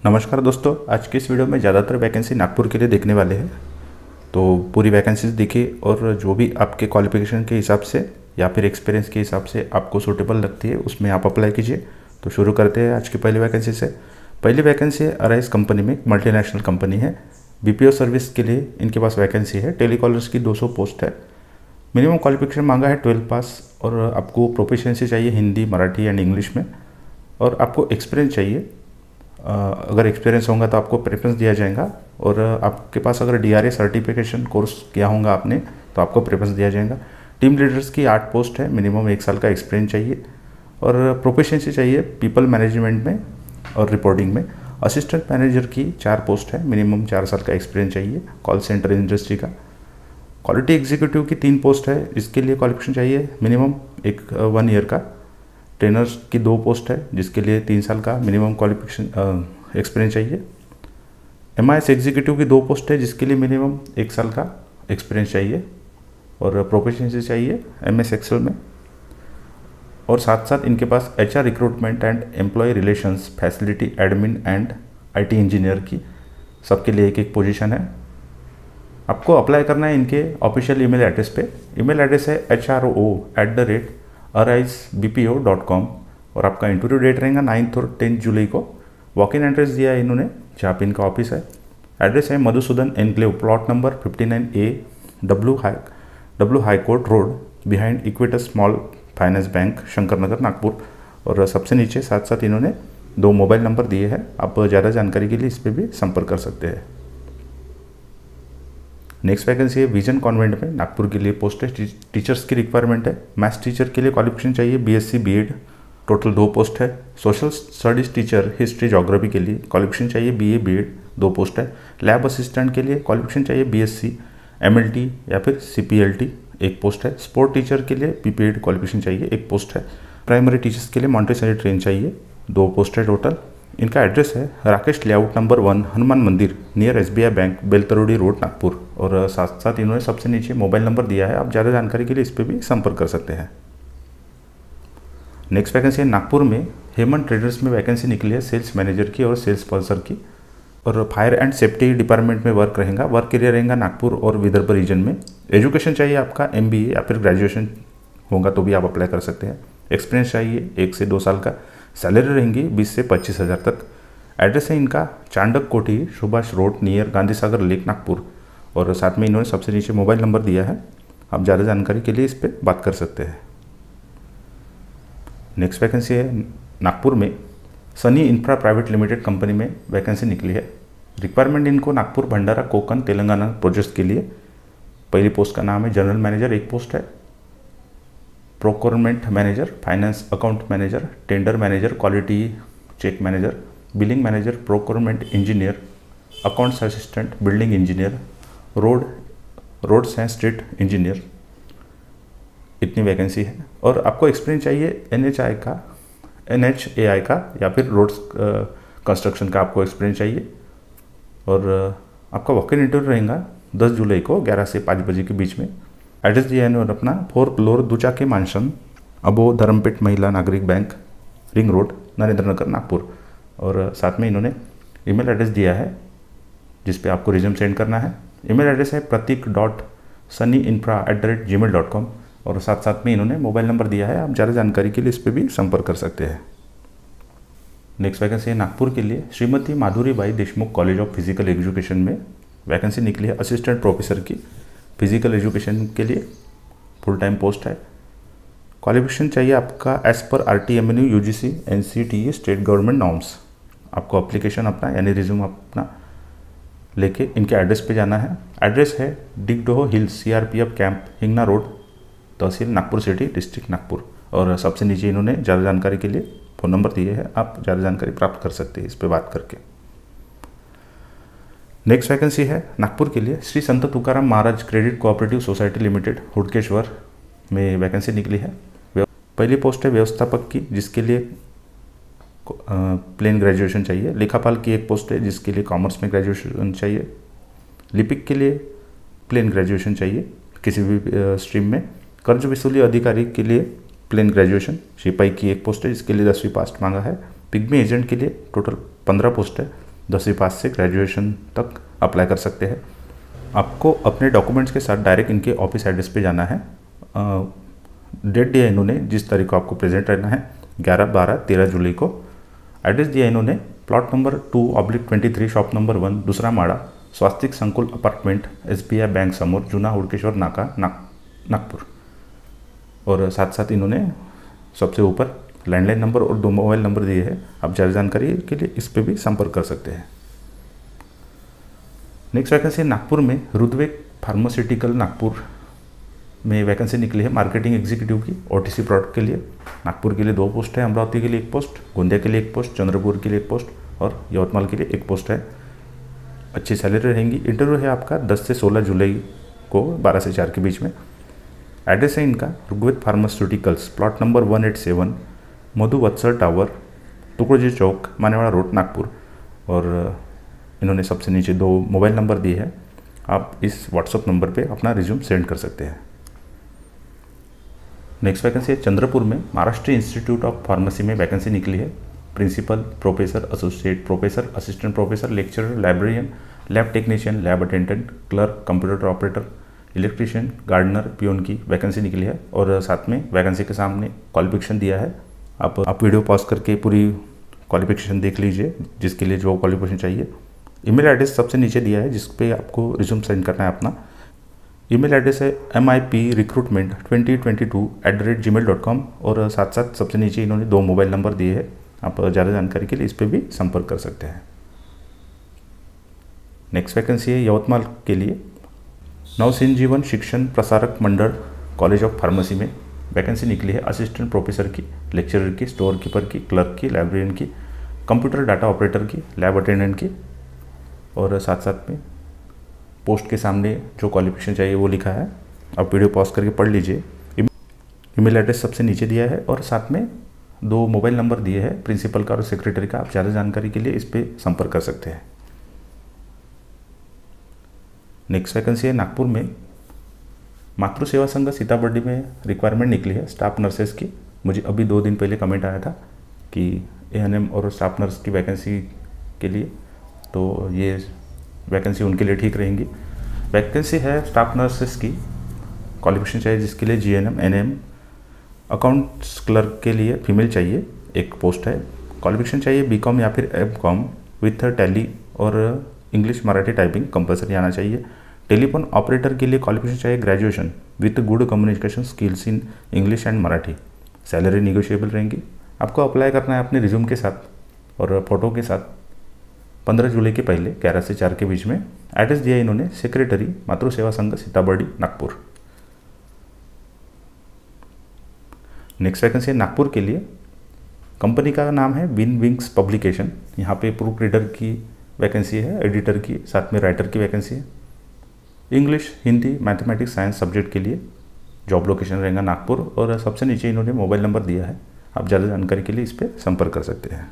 नमस्कार दोस्तों, आज के इस वीडियो में ज़्यादातर वैकेंसी नागपुर के लिए देखने वाले हैं। तो पूरी वैकेंसीज देखिए और जो भी आपके क्वालिफिकेशन के हिसाब से या फिर एक्सपीरियंस के हिसाब से आपको सूटेबल लगती है उसमें आप अप्लाई कीजिए। तो शुरू करते हैं आज की पहली वैकेंसी से। पहली वैकेंसी है अराइज कंपनी में, मल्टीनेशनल कंपनी है। बीपीओ सर्विस के लिए इनके पास वैकेंसी है। टेलीकॉलर्स की 200 पोस्ट है। मिनिमम क्वालिफिकेशन मांगा है 12 पास और आपको प्रोफिशिएंसी चाहिए हिंदी, मराठी एंड इंग्लिश में, और आपको एक्सपीरियंस चाहिए। अगर एक्सपीरियंस होगा तो आपको प्रेफरेंस दिया जाएगा, और आपके पास अगर डीआरए सर्टिफिकेशन कोर्स किया होगा आपने तो आपको प्रेफरेंस दिया जाएगा। टीम लीडर्स की 8 पोस्ट है। मिनिमम 1 साल का एक्सपीरियंस चाहिए और प्रोफिशिएंसी चाहिए पीपल मैनेजमेंट में और रिपोर्टिंग में। असिस्टेंट मैनेजर की 4 पोस्ट है। मिनिमम 4 साल का एक्सपीरियंस चाहिए कॉल सेंटर इंडस्ट्री का। क्वालिटी एग्जीक्यूटिव की 3 पोस्ट है। इसके लिए क्वालिफिकेशन चाहिए मिनिमम 1 ईयर का। ट्रेनर्स की 2 पोस्ट है जिसके लिए 3 साल का मिनिमम क्वालिफिकेशन एक्सपीरियंस चाहिए। एमआईएस एग्जीक्यूटिव की 2 पोस्ट है जिसके लिए मिनिमम 1 साल का एक्सपीरियंस चाहिए और प्रोफिशिएंसी चाहिए एमएस एक्सेल में। और साथ साथ इनके पास HR recruitment and employee relations, facility admin and IT engineer की सबके लिए एक पोजीशन है। आपको अप्लाई करना है इनके ऑफिशियल ईमेल एड्रेस पे। ईमेल एड्रेस है hro@arisebpo.com और आपका इंटरव्यू डेट रहेगा 9 और 10 जुलाई को। वॉक इन एड्रेस दिया है इन्होंने जहाँ पे इनका ऑफिस है। एड्रेस है Madhusudan enclave, plot number 59A, W high court road, behind Equitas small finance bank, Shankar Nagar, Nagpur. और सबसे नीचे साथ साथ इन्होंने 2 मोबाइल नंबर दिए हैं। आप ज़्यादा जानकारी के लिए इस पर भी संपर्क कर सकते हैं। नेक्स्ट वैकेंसी है विजन कॉन्वेंट में, नागपुर के लिए पोस्ट है। टीचर्स की रिक्वायरमेंट है। मैथ्स टीचर के लिए क्वालिफिकेशन चाहिए बीएससी बीएड, टोटल 2 पोस्ट है। Social studies teacher history geography के लिए क्वालिफिकेशन चाहिए बीए बीएड, 2 पोस्ट है। लैब असिस्टेंट के लिए क्वालिफिकेशन चाहिए बीएससी एमएलटी या फिर सीपीएलटी, 1 पोस्ट है। स्पोर्ट टीचर के लिए बीपीएड क्वालिफिकेशन चाहिए, 1 पोस्ट है। प्राइमरी टीचर्स के लिए मॉन्टेसरी ट्रेन चाहिए, 2 पोस्ट है टोटल। इनका एड्रेस है राकेश लेआउट नंबर 1, हनुमान मंदिर, near SBI bank, Beltarodi road, Nagpur. और साथ साथ इन्होंने सबसे नीचे मोबाइल नंबर दिया है। आप ज़्यादा जानकारी के लिए इस पर भी संपर्क कर सकते हैं। नेक्स्ट वैकेंसी है नागपुर में हेमंत ट्रेडर्स में वैकेंसी निकली है सेल्स मैनेजर की और सेल्स पर्सन की। और फायर एंड सेफ्टी डिपार्टमेंट में वर्क रहेगा। वर्क एरिया रहेगा नागपुर और विदर्भ रीजन में। एजुकेशन चाहिए आपका एमबीए या फिर ग्रेजुएशन होगा तो भी आप अप्लाई कर सकते हैं। एक्सपीरियंस चाहिए 1 से 2 साल का। सैलरी रहेंगी 20 से 25 हज़ार तक। एड्रेस है इनका चांडक कोठी, Subhash road, near Gandhi Sagar lake, Nagpur. और साथ में इन्होंने सबसे नीचे मोबाइल नंबर दिया है। आप ज़्यादा जानकारी के लिए इस पर बात कर सकते हैं। नेक्स्ट वैकेंसी है नागपुर में Sunny infra private limited company में वैकेंसी निकली है। रिक्वायरमेंट इनको नागपुर, भंडारा, कोकन, तेलंगाना प्रोजेक्ट्स के लिए। पहली पोस्ट का नाम है जनरल मैनेजर, 1 पोस्ट है। Procurement manager, finance account manager, tender manager, quality check manager, billing manager, procurement engineer, accounts assistant, building engineer, roads and street engineer, इतनी वैकेंसी है। और आपको एक्सपीरियंस चाहिए NHAI का या फिर रोड्स कंस्ट्रक्शन का आपको एक्सपीरियंस चाहिए। और आपका वॉक इन इंटरव्यू रहेगा 10 जुलाई को 11 से 5 बजे के बीच में। एड्रेस दिया है इन्होंने अपना 4 फ्लोर दुचाके मानसन, अबो धर्मपेट महिला नागरिक bank, ring road, Narendra Nagar, Nagpur. और साथ में इन्होंने ईमेल एड्रेस दिया है जिस पे आपको रिज्यूम सेंड करना है। ईमेल एड्रेस है pratik.sunnyinfra@gmail.com। और साथ साथ में इन्होंने मोबाइल नंबर दिया है। आप ज़्यादा जानकारी के लिए इस पर भी संपर्क कर सकते हैं। नेक्स्ट वैकेंसी है नागपुर के लिए Shrimati Madhuribai Deshmukh college of physical education में वैकेंसी निकली है असिस्टेंट प्रोफेसर की। फिजिकल एजुकेशन के लिए फुल टाइम पोस्ट है। क्वालिफिकेशन चाहिए आपका एज पर RTMNU UGC NCTE state government norms. आपको एप्लीकेशन अपना यानी रिज्यूम अपना लेके इनके एड्रेस पे जाना है। एड्रेस है Digdoh hills, CRPF camp, Hingna road, तहसील नागपुर सिटी, डिस्ट्रिक्ट नागपुर। और सबसे नीचे इन्होंने ज़्यादा जानकारी के लिए फ़ोन नंबर दिए हैं। आप ज़्यादा जानकारी प्राप्त कर सकते हैं इस पर बात करके। नेक्स्ट वैकेंसी है नागपुर के लिए Shri Sant Tukaram Maharaj credit cooperative society limited, Hudkeshwar में वैकेंसी निकली है। पहली पोस्ट है व्यवस्थापक की जिसके लिए प्लेन ग्रेजुएशन चाहिए। लेखापाल की 1 पोस्ट है जिसके लिए कॉमर्स में ग्रेजुएशन चाहिए। लिपिक के लिए प्लेन ग्रेजुएशन चाहिए किसी भी स्ट्रीम में। कर्ज वसूली अधिकारी के लिए प्लेन ग्रेजुएशन। सिपाही की 1 पोस्ट है जिसके लिए 10वीं पास मांगा है। पिग्मी एजेंट के लिए टोटल 15 पोस्ट है। 10वीं पास से ग्रेजुएशन तक अप्लाई कर सकते हैं। आपको अपने डॉक्यूमेंट्स के साथ डायरेक्ट इनके ऑफिस एड्रेस पे जाना है। डेट दिया इन्होंने जिस तारीख को आपको प्रेजेंट रहना है 11, 12, 13 जुलाई को। एड्रेस दिया इन्होंने प्लॉट नंबर 2/23 शॉप नंबर 1 दूसरा माड़ा स्वास्तिक संकुल अपार्टमेंट SBI बैंक समोर जूना हुडकेश्वर नाका नागपुर। और साथ साथ इन्होंने सबसे ऊपर लैंडलाइन नंबर और 2 मोबाइल नंबर दिए हैं। आप ज़्यादा जानकारी के लिए इस पर भी संपर्क कर सकते हैं। नेक्स्ट वैकेंसी नागपुर में रुद्वेक फार्मास्यूटिकल नागपुर में वैकेंसी निकली है मार्केटिंग एग्जीक्यूटिव की OTC प्रोडक्ट के लिए। नागपुर के लिए 2 पोस्ट है, अमरावती के लिए 1 पोस्ट, गोंदिया के लिए 1 पोस्ट, चंद्रपुर के लिए 1 पोस्ट और यवतमाल के लिए 1 पोस्ट है। अच्छी सैलरी रहेंगी। इंटरव्यू है आपका 10 से 16 जुलाई को 12 से 4 के बीच में। एड्रेस है इनका ऋग्वेद फार्मास्यूटिकल्स प्लॉट नंबर 187 मधु वत्सल टावर तुकडोजी चौक मानेवाड़ा रोड नागपुर। और इन्होंने सबसे नीचे 2 मोबाइल नंबर दिए हैं। आप इस व्हाट्सअप नंबर पे अपना रिज्यूम सेंड कर सकते हैं। नेक्स्ट वैकेंसी है चंद्रपुर में महाराष्ट्र इंस्टीट्यूट ऑफ फार्मेसी में वैकेंसी निकली है। Principal, professor, associate professor, assistant professor, lecturer, librarian, lab technician, lab attendant, clerk, computer operator, electrician, gardener, peon की वैकेंसी निकली है। और साथ में वैकेंसी के सामने क्वालिफिकेशन दिया है। आप वीडियो पॉज करके पूरी क्वालिफिकेशन देख लीजिए जिसके लिए जो क्वालिफिकेशन चाहिए। ईमेल एड्रेस सबसे नीचे दिया है जिस पे आपको रिज्यूम सेंड करना है अपना। ईमेल एड्रेस है miprecruitment2022@gmail.com। और साथ साथ सबसे नीचे इन्होंने 2 मोबाइल नंबर दिए हैं। आप ज़्यादा जानकारी के लिए इस पर भी संपर्क कर सकते हैं। नेक्स्ट वैकेंसी है यवतमाल के लिए नवसंजीवन शिक्षण प्रसारक मंडल कॉलेज ऑफ फार्मेसी में वैकेंसी निकली है। असिस्टेंट प्रोफेसर की, लेक्चरर की, स्टोर कीपर की, क्लर्क की, लाइब्रेरियन की, कंप्यूटर डाटा ऑपरेटर की, लैब अटेंडेंट की। और साथ साथ में पोस्ट के सामने जो क्वालिफिकेशन चाहिए वो लिखा है। आप वीडियो पॉज करके पढ़ लीजिए। ईमेल एड्रेस सबसे नीचे दिया है और साथ में 2 मोबाइल नंबर दिए हैं प्रिंसिपल का और सेक्रेटरी का। आप ज़्यादा जानकारी के लिए इस पर संपर्क कर सकते हैं। नेक्स्ट वैकेंसी है नागपुर में मातृ सेवा संघ सीताबर्डी में रिक्वायरमेंट निकली है स्टाफ नर्सेस की। मुझे अभी 2 दिन पहले कमेंट आया था कि ANM और स्टाफ नर्स की वैकेंसी के लिए, तो ये वैकेंसी उनके लिए ठीक रहेंगी। वैकेंसी है स्टाफ नर्सेस की। क्वालिफिकेशन चाहिए जिसके लिए GNM, NM। अकाउंट्स क्लर्क के लिए फीमेल चाहिए, 1 पोस्ट है। क्वालिफिकेशन चाहिए BCom या फिर MCom विथ टैली और इंग्लिश मराठी टाइपिंग कंपलसरी आना चाहिए। टेलीफोन ऑपरेटर के लिए क्वालिफिकेशन चाहिए graduation with good communication skills in English and Marathi. Salary negotiable रहेंगी। आपको अप्लाई करना है अपने रिज्यूम के साथ और फोटो के साथ 15 जुलाई के पहले 11 से 4 के बीच में। एड्रेस दिया इन्होंने सेक्रेटरी मातृ सेवा संघ सीताबर्डी नागपुर। नेक्स्ट वैकेंसी है नागपुर के लिए। कंपनी का नाम है विन विंग्स पब्लिकेशन। यहाँ पे प्रूफ रीडर की वैकेंसी है, एडिटर की, साथ में राइटर की वैकेंसी है। English, Hindi, mathematics, science subject के लिए। जॉब लोकेशन रहेगा नागपुर। और सबसे नीचे इन्होंने मोबाइल नंबर दिया है। आप ज़्यादा जानकारी के लिए इस पर संपर्क कर सकते हैं।